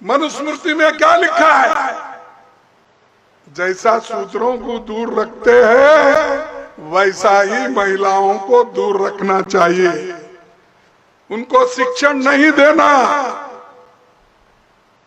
मनुस्मृति में क्या लिखा है? जैसा शूद्रों को दूर रखते हैं वैसा ही महिलाओं को दूर रखना चाहिए। उनको शिक्षण नहीं देना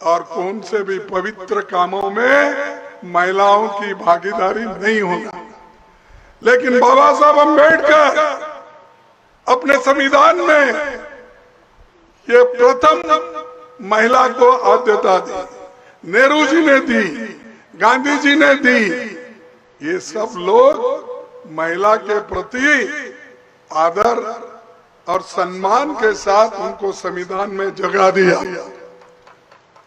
और कौन से भी पवित्र कामों में महिलाओं की भागीदारी नहीं होना। लेकिन बाबा साहब अम्बेडकर अपने संविधान में ये प्रथम महिला को आद्यता दी, नेहरू जी ने दी, गांधी जी ने दी। ये सब लोग महिला के प्रति आदर और सम्मान के साथ उनको संविधान में जगह दिया।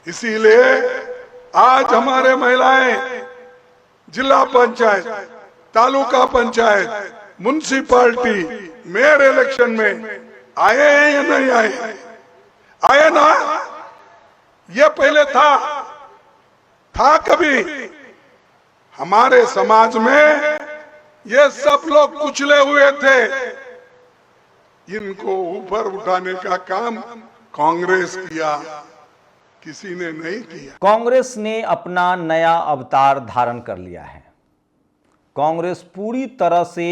इसीलिए आज हमारे महिलाएं जिला panchayat, taluka panchayat, municipality, mayor election में आए हैं या नहीं आए? आए ना? ये पहले था कभी? हमारे समाज में ये सब लोग कुचले हुए थे। इनको ऊपर उठाने का काम कांग्रेस किया, किसी ने नहीं किया। कांग्रेस ने अपना नया अवतार धारण कर लिया है। कांग्रेस पूरी तरह से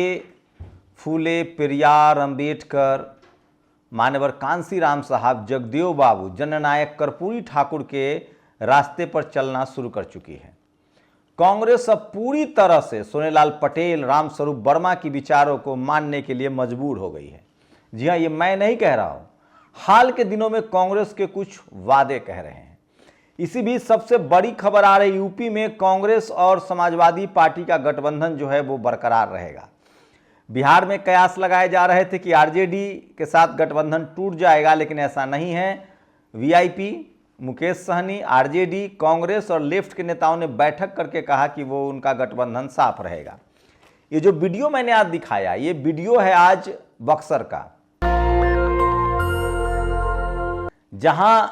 फूले, पेरियार, अंबेडकर, मान्यवर कांशीराम साहब, जगदेव बाबू, जननायक कर्पूरी ठाकुर के रास्ते पर चलना शुरू कर चुकी है। कांग्रेस अब पूरी तरह से सोनेलाल पटेल, रामस्वरूप वर्मा की विचारों को मानने के लिए मजबूर हो गई है। जी हाँ, ये मैं नहीं कह रहा हूं, हाल के दिनों में कांग्रेस के कुछ वादे कह रहे हैं। इसी बीच सबसे बड़ी खबर आ रही, यूपी में कांग्रेस और समाजवादी पार्टी का गठबंधन जो है वो बरकरार रहेगा। बिहार में कयास लगाए जा रहे थे कि आरजेडी के साथ गठबंधन टूट जाएगा, लेकिन ऐसा नहीं है। वीआईपी, मुकेश सहनी, आरजेडी, कांग्रेस और लेफ्ट के नेताओं ने बैठक करके कहा कि वो उनका गठबंधन साफ रहेगा। ये जो वीडियो मैंने आज दिखाया, ये वीडियो है आज बक्सर का, जहां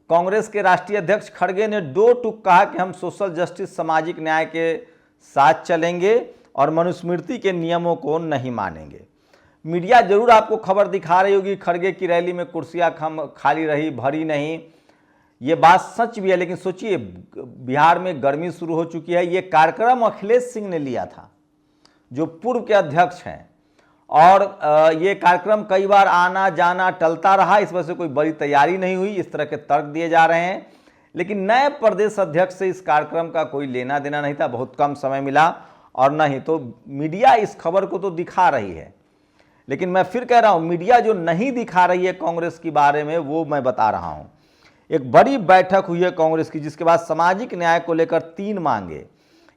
कांग्रेस के राष्ट्रीय अध्यक्ष खड़गे ने दो टूक कहा कि हम सोशल जस्टिस, सामाजिक न्याय के साथ चलेंगे और मनुस्मृति के नियमों को नहीं मानेंगे। मीडिया जरूर आपको खबर दिखा रही होगी खड़गे की रैली में कुर्सियां खाली रही, भरी नहीं। ये बात सच भी है, लेकिन सोचिए बिहार में गर्मी शुरू हो चुकी है। ये कार्यक्रम अखिलेश सिंह ने लिया था, जो पूर्व के अध्यक्ष हैं, और ये कार्यक्रम कई बार आना जाना टलता रहा। इस वजह से कोई बड़ी तैयारी नहीं हुई, इस तरह के तर्क दिए जा रहे हैं। लेकिन नए प्रदेश अध्यक्ष से इस कार्यक्रम का कोई लेना देना नहीं था, बहुत कम समय मिला, और नहीं तो मीडिया इस खबर को तो दिखा रही है। लेकिन मैं फिर कह रहा हूं, मीडिया जो नहीं दिखा रही है कांग्रेस के बारे में, वो मैं बता रहा हूं। एक बड़ी बैठक हुई है कांग्रेस की, जिसके बाद सामाजिक न्याय को लेकर 3 मांगे।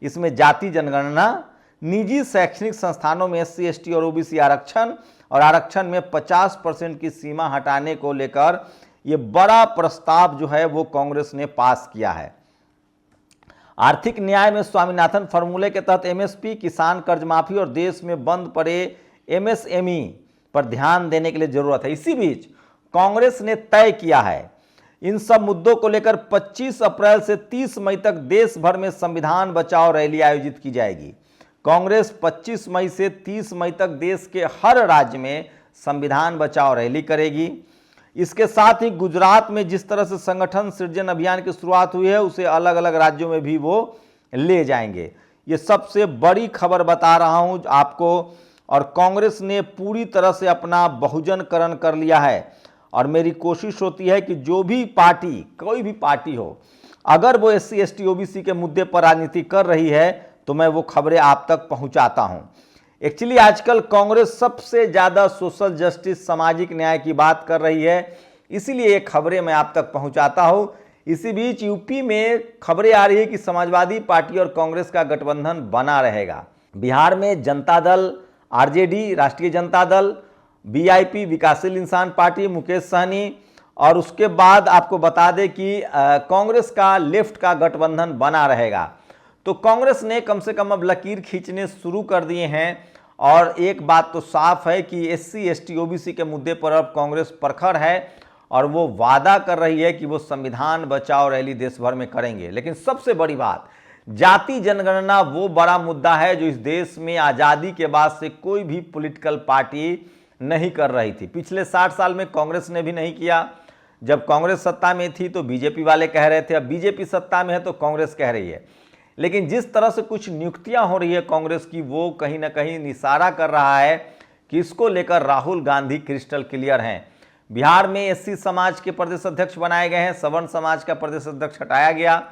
इसमें जाति जनगणना, निजी शैक्षणिक संस्थानों में SC, ST और OBC आरक्षण, और आरक्षण में 50% की सीमा हटाने को लेकर ये बड़ा प्रस्ताव जो है वो कांग्रेस ने पास किया है। आर्थिक न्याय में स्वामीनाथन फॉर्मूले के तहत MSP, किसान कर्ज माफी और देश में बंद पड़े MSME पर ध्यान देने के लिए जरूरत है। इसी बीच कांग्रेस ने तय किया है, इन सब मुद्दों को लेकर 25 अप्रैल से 30 मई तक देश भर में संविधान बचाओ रैली आयोजित की जाएगी। कांग्रेस 25 मई से 30 मई तक देश के हर राज्य में संविधान बचाओ रैली करेगी। इसके साथ ही गुजरात में जिस तरह से संगठन सृजन अभियान की शुरुआत हुई है, उसे अलग अलग राज्यों में भी वो ले जाएंगे। ये सबसे बड़ी खबर बता रहा हूं आपको। और कांग्रेस ने पूरी तरह से अपना बहुजनकरण कर लिया है, और मेरी कोशिश होती है कि जो भी पार्टी, कोई भी पार्टी हो, अगर वो SC, ST, OBC के मुद्दे पर राजनीति कर रही है तो मैं वो खबरें आप तक पहुंचाता हूं। एक्चुअली आजकल कांग्रेस सबसे ज्यादा सोशल जस्टिस, सामाजिक न्याय की बात कर रही है, इसीलिए ये खबरें मैं आप तक पहुंचाता हूं। इसी बीच यूपी में खबरें आ रही है कि समाजवादी पार्टी और कांग्रेस का गठबंधन बना रहेगा। बिहार में जनता दल, आरजेडी, राष्ट्रीय जनता दल, वीआईपी, विकासशील इंसान पार्टी, मुकेश सहनी, और उसके बाद आपको बता दें कि कांग्रेस का लेफ्ट का गठबंधन बना रहेगा। तो कांग्रेस ने कम से कम अब लकीर खींचने शुरू कर दिए हैं, और एक बात तो साफ है कि SC, ST, OBC के मुद्दे पर अब कांग्रेस प्रखर है, और वो वादा कर रही है कि वो संविधान बचाओ रैली देश भर में करेंगे। लेकिन सबसे बड़ी बात, जाति जनगणना वो बड़ा मुद्दा है जो इस देश में आज़ादी के बाद से कोई भी पॉलिटिकल पार्टी नहीं कर रही थी। पिछले 60 साल में कांग्रेस ने भी नहीं किया, जब कांग्रेस सत्ता में थी तो बीजेपी वाले कह रहे थे, अब बीजेपी सत्ता में है तो कांग्रेस कह रही है। लेकिन जिस तरह से कुछ नियुक्तियां हो रही है कांग्रेस की, वो कहीं ना कहीं इशारा कर रहा है कि इसको लेकर राहुल गांधी क्रिस्टल क्लियर हैं। बिहार में एससी समाज के प्रदेश अध्यक्ष बनाए गए हैं, सवर्ण समाज का प्रदेश अध्यक्ष हटाया गया।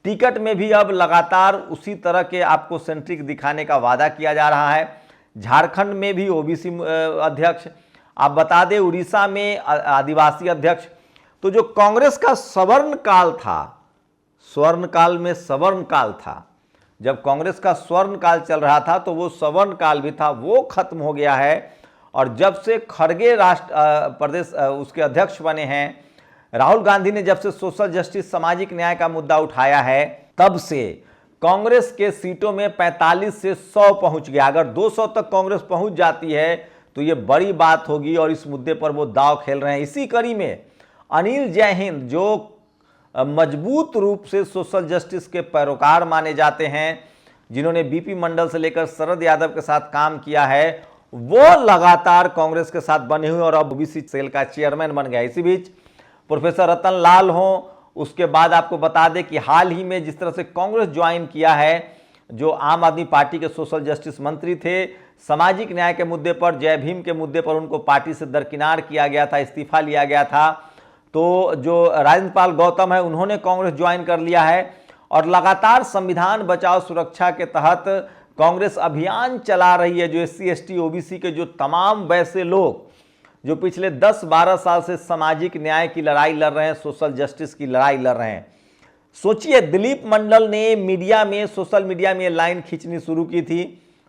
टिकट में भी अब लगातार उसी तरह के आपको सेंट्रिक दिखाने का वादा किया जा रहा है। झारखंड में भी ओबीसी अध्यक्ष, आप बता दें उड़ीसा में आदिवासी अध्यक्ष। तो जो कांग्रेस का सवर्ण काल था, स्वर्ण काल में सवर्ण काल था, जब कांग्रेस का स्वर्ण काल चल रहा था तो वो सवर्ण काल भी था, वो खत्म हो गया है। और जब से खड़गे राष्ट्र प्रदेश उसके अध्यक्ष बने हैं, राहुल गांधी ने जब से सोशल जस्टिस सामाजिक न्याय का मुद्दा उठाया है, तब से कांग्रेस के सीटों में 45 से 100 पहुंच गया। अगर 200 तक कांग्रेस पहुंच जाती है तो ये बड़ी बात होगी और इस मुद्दे पर वो दांव खेल रहे हैं। इसी कड़ी में अनिल जय हिंद, जो मजबूत रूप से सोशल जस्टिस के पैरोकार माने जाते हैं, जिन्होंने बीपी मंडल से लेकर शरद यादव के साथ काम किया है, वो लगातार कांग्रेस के साथ बने हुए और अब ओबीसी सेल का चेयरमैन बन गया। इसी बीच प्रोफेसर रतन लाल हो, उसके बाद आपको बता दें कि हाल ही में जिस तरह से कांग्रेस ज्वाइन किया है, जो आम आदमी पार्टी के सोशल जस्टिस मंत्री थे, सामाजिक न्याय के मुद्दे पर, जय भीम के मुद्दे पर उनको पार्टी से दरकिनार किया गया था, इस्तीफा लिया गया था। तो जो राजेंद्र पाल गौतम है, उन्होंने कांग्रेस ज्वाइन कर लिया है और लगातार संविधान बचाओ सुरक्षा के तहत कांग्रेस अभियान चला रही है। जो एससी एसटी ओबीसी के जो तमाम वैसे लोग जो पिछले 10-12 साल से सामाजिक न्याय की लड़ाई लड़ रहे हैं, सोशल जस्टिस की लड़ाई लड़ रहे हैं। सोचिए, दिलीप मंडल ने मीडिया में, सोशल मीडिया में लाइन खींचनी शुरू की थी,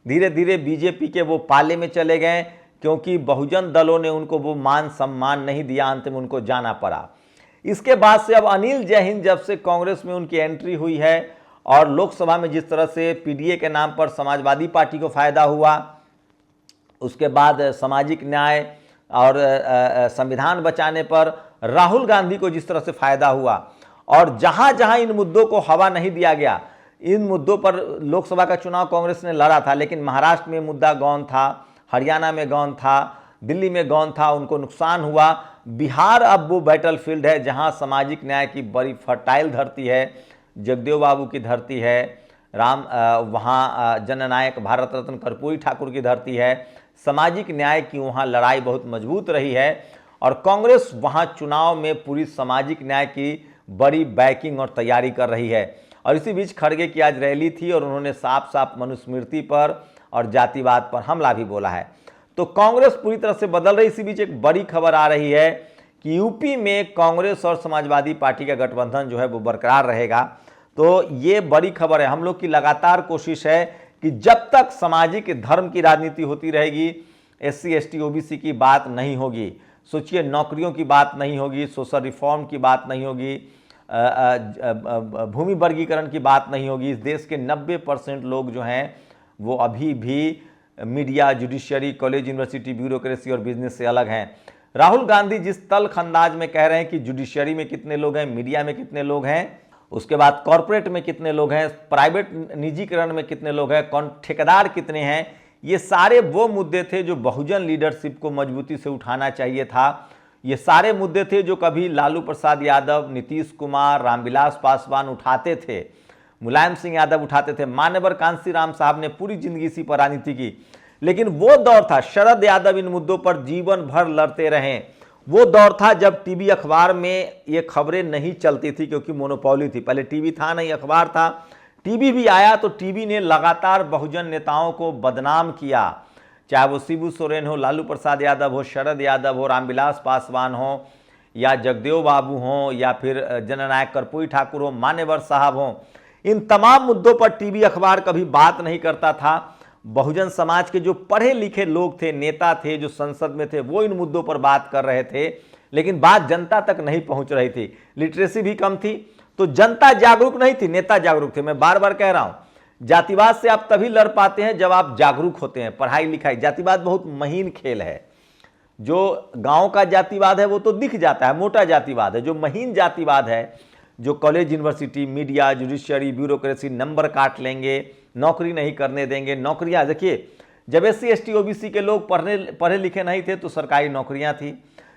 धीरे धीरे बीजेपी के वो पाले में चले गए, क्योंकि बहुजन दलों ने उनको वो मान सम्मान नहीं दिया, अंत में उनको जाना पड़ा। इसके बाद से अब अनिल जय हिंद, जब से कांग्रेस में उनकी एंट्री हुई है और लोकसभा में जिस तरह से पीडीए के नाम पर समाजवादी पार्टी को फायदा हुआ, उसके बाद सामाजिक न्याय और संविधान बचाने पर राहुल गांधी को जिस तरह से फायदा हुआ, और जहां जहां इन मुद्दों को हवा नहीं दिया गया, इन मुद्दों पर लोकसभा का चुनाव कांग्रेस ने लड़ा था, लेकिन महाराष्ट्र में मुद्दा गौन था, हरियाणा में गौन था, दिल्ली में गौन था, उनको नुकसान हुआ। बिहार अब वो बैटलफील्ड है जहां सामाजिक न्याय की बड़ी फर्टाइल धरती है, जगदेव बाबू की धरती है, वहाँ जननायक भारत रत्न कर्पूरी ठाकुर की धरती है। सामाजिक न्याय की वहाँ लड़ाई बहुत मजबूत रही है और कांग्रेस वहाँ चुनाव में पूरी सामाजिक न्याय की बड़ी बैकिंग और तैयारी कर रही है। और इसी बीच खड़गे की आज रैली थी और उन्होंने साफ साफ मनुस्मृति पर और जातिवाद पर हमला भी बोला है। तो कांग्रेस पूरी तरह से बदल रही। इसी बीच एक बड़ी खबर आ रही है कि यूपी में कांग्रेस और समाजवादी पार्टी का गठबंधन जो है वो बरकरार रहेगा। तो ये बड़ी खबर है। हम लोग की लगातार कोशिश है कि जब तक सामाजिक धर्म की राजनीति होती रहेगी, एससी एसटी ओबीसी की बात नहीं होगी, सोचिए नौकरियों की बात नहीं होगी, सोशल रिफॉर्म की बात नहीं होगी, भूमि वर्गीकरण की बात नहीं होगी। इस देश के 90% लोग जो हैं वो अभी भी media, judiciary, college, university, bureaucracy और बिजनेस से अलग हैं। राहुल गांधी जिस तल्ख अंदाज में कह रहे हैं कि जुडिशियरी में कितने लोग हैं, मीडिया में कितने लोग हैं, उसके बाद कॉरपोरेट में कितने लोग हैं, प्राइवेट निजीकरण में कितने लोग हैं, कौन ठेकेदार कितने हैं, ये सारे वो मुद्दे थे जो बहुजन लीडरशिप को मजबूती से उठाना चाहिए था। ये सारे मुद्दे थे जो कभी लालू प्रसाद यादव, नीतीश कुमार, रामविलास पासवान उठाते थे, मुलायम सिंह यादव उठाते थे, मान्यवर कांशीराम साहब ने पूरी जिंदगी इसी पर राजनीति की। लेकिन वो दौर था, शरद यादव इन मुद्दों पर जीवन भर लड़ते रहे। वो दौर था जब टीवी अखबार में ये खबरें नहीं चलती थी क्योंकि मोनोपोली थी। पहले टीवी था नहीं, अखबार था। टीवी भी आया तो टीवी ने लगातार बहुजन नेताओं को बदनाम किया, चाहे वो शिबू सोरेन हो, लालू प्रसाद यादव हो, शरद यादव हो, रामविलास पासवान हो, या जगदेव बाबू हो, या फिर जननायक कर्पूरी ठाकुर हो, मान्यवर साहब हो। इन तमाम मुद्दों पर टीवी अखबार कभी बात नहीं करता था। बहुजन समाज के जो पढ़े लिखे लोग थे, नेता थे, जो संसद में थे, वो इन मुद्दों पर बात कर रहे थे, लेकिन बात जनता तक नहीं पहुंच रही थी। लिटरेसी भी कम थी, तो जनता जागरूक नहीं थी, नेता जागरूक थे। मैं बार बार कह रहा हूं, जातिवाद से आप तभी लड़ पाते हैं जब आप जागरूक होते हैं, पढ़ाई लिखाई। जातिवाद बहुत महीन खेल है। जो गांव का जातिवाद है वो तो दिख जाता है, मोटा जातिवाद है। जो महीन जातिवाद है, जो college, university, media, judiciary, bureaucracy number काट लेंगे, नौकरी नहीं करने देंगे। नौकरियां देखिए, जब एससी एसटी ओबीसी के लोग पढ़े लिखे नहीं थे तो सरकारी नौकरियां थी।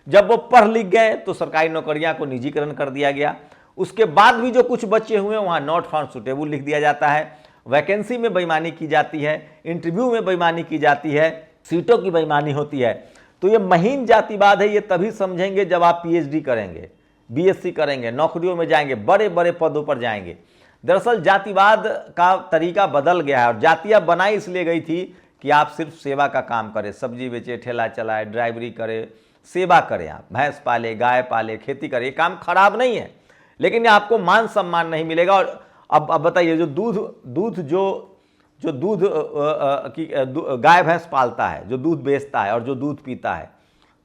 जब वो पढ़ लिख गए तो सरकारी नौकरियां को निजीकरण कर दिया गया। उसके बाद भी जो कुछ बच्चे हुए वहां नॉट फाउंड सुटेबल लिख दिया जाता है, वैकेंसी में बेईमानी की जाती है, इंटरव्यू में बेईमानी की जाती है, सीटों की बेईमानी होती है। तो ये महीन जातिवाद है। ये तभी समझेंगे जब आप पीएचडी करेंगे, बीएससी करेंगे, नौकरियों में जाएंगे, बड़े बड़े पदों पर जाएंगे। दरअसल जातिवाद का तरीका बदल गया है और जातियां बनाई इसलिए गई थी कि आप सिर्फ सेवा का काम करें, सब्जी बेचे, ठेला चलाए, ड्राइवरी करे, सेवा करें, आप भैंस पाले, गाय पाले, खेती करें। ये काम खराब नहीं है, लेकिन आपको मान सम्मान नहीं मिलेगा। और अब बताइए, जो दूध जो दूध की गाय भैंस पालता है, जो दूध बेचता है और जो दूध पीता है,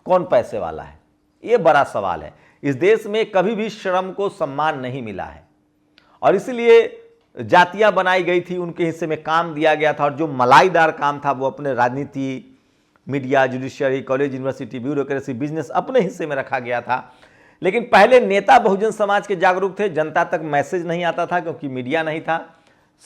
कौन पैसे वाला है? ये बड़ा सवाल है। इस देश में कभी भी श्रम को सम्मान नहीं मिला है और इसलिए जातियां बनाई गई थी, उनके हिस्से में काम दिया गया था और जो मलाईदार काम था वो अपने राजनीति, media, judiciary, college, university, bureaucracy, business अपने हिस्से में रखा गया था। लेकिन पहले नेता बहुजन समाज के जागरूक थे, जनता तक मैसेज नहीं आता था क्योंकि मीडिया नहीं था,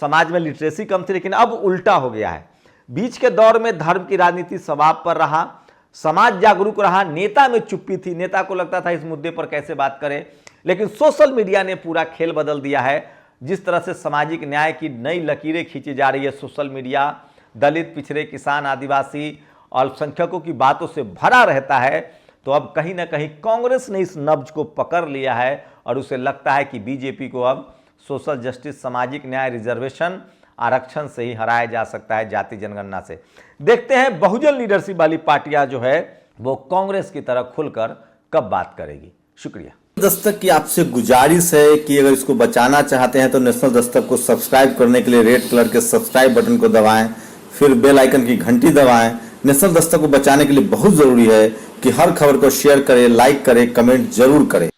समाज में लिटरेसी कम थी। लेकिन अब उल्टा हो गया है। बीच के दौर में धर्म की राजनीति सवाब पर रहा, समाज जागरूक रहा, नेता में चुप्पी थी, नेता को लगता था इस मुद्दे पर कैसे बात करें। लेकिन सोशल मीडिया ने पूरा खेल बदल दिया है। जिस तरह से सामाजिक न्याय की नई लकीरें खींची जा रही है, सोशल मीडिया दलित, पिछड़े, किसान, आदिवासी, अल्पसंख्यकों की बातों से भरा रहता है। तो अब कहीं ना कहीं कांग्रेस ने इस नब्ज को पकड़ लिया है और उसे लगता है कि बीजेपी को अब सोशल जस्टिस, सामाजिक न्याय, रिजर्वेशन, आरक्षण से ही हराया जा सकता है, जाति जनगणना से। देखते हैं बहुजन लीडरशिप वाली पार्टियां जो है वो कांग्रेस की तरह खुलकर कब बात करेगी। शुक्रिया। दस्तक की आपसे गुजारिश है कि अगर इसको बचाना चाहते हैं तो नेशनल दस्तक को सब्सक्राइब करने के लिए रेड कलर के सब्सक्राइब बटन को दबाएं, फिर बेल आइकन की घंटी दबाएं। नेशनल दस्तक को बचाने के लिए बहुत जरूरी है कि हर खबर को शेयर करें, लाइक करें, कमेंट जरूर करें।